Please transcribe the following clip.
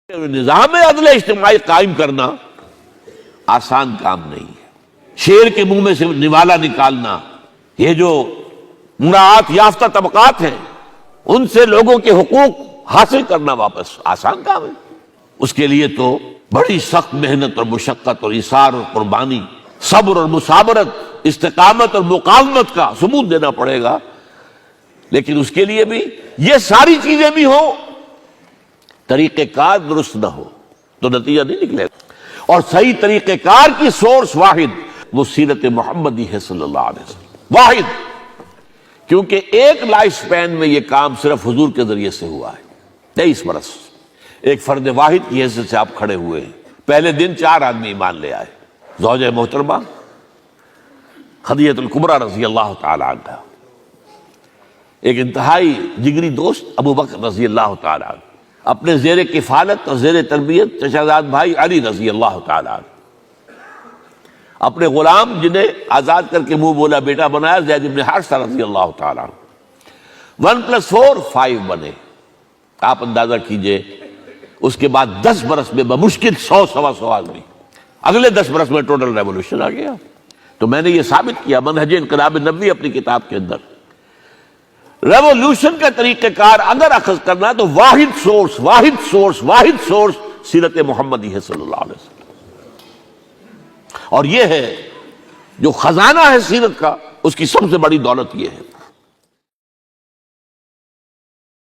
نظام عدل اجتماعی قائم کرنا آسان کام نہیں ہے۔ شیر کے منہ میں سے نوالا نکالنا، یہ جو مراعات یافتہ طبقات ہیں ان سے لوگوں کے حقوق حاصل کرنا واپس آسان کام ہے۔ اس کے لیے تو بڑی سخت محنت اور مشقت اور ایثار اور قربانی، صبر اور مثابرت، استقامت اور مقاومت کا ثبوت دینا پڑے گا۔ لیکن اس کے لیے بھی یہ ساری چیزیں بھی ہوں، طریقہ کار درست نہ ہو تو نتیجہ نہیں نکلے گا۔ اور صحیح طریقہ کار کی سورس واحد وہ سیرت محمدی ہے صلی اللہ علیہ وسلم، واحد، کیونکہ ایک لائف سپین میں یہ کام صرف حضور کے ذریعے سے ہوا ہے۔ 23 برس ایک فرد واحد کی حیثیت سے آپ کھڑے ہوئے ہیں۔ پہلے دن 4 آدمی ایمان لے آئے، زوجہ محترمہ خدیجہ الکبریٰ رضی اللہ تعالی عنہ، ایک انتہائی جگری دوست ابو بکر رضی اللہ تعالی عنہ، اپنے زیر کفالت اور زیر تربیت چچا بھائی علی رضی اللہ تعالی عنہ، اپنے غلام جنہیں آزاد کر کے منہ بولا بیٹا بنایا زید بن حارثہ رضی اللہ تعالی عنہ۔ 1+4 5 بنے۔ آپ اندازہ کیجئے اس کے بعد 10 برس میں بمشکل 100-125 آدمی، اگلے 10 برس میں ٹوٹل ریولوشن آ گیا۔ تو میں نے یہ ثابت کیا منہج انقلاب نبوی اپنی کتاب کے اندر، ریولوشن کا طریقہ کار اگر اخذ کرنا تو واحد سورس سیرت محمدی ہے صلی اللہ علیہ وسلم۔ اور یہ ہے جو خزانہ ہے سیرت کا، اس کی سب سے بڑی دولت یہ ہے۔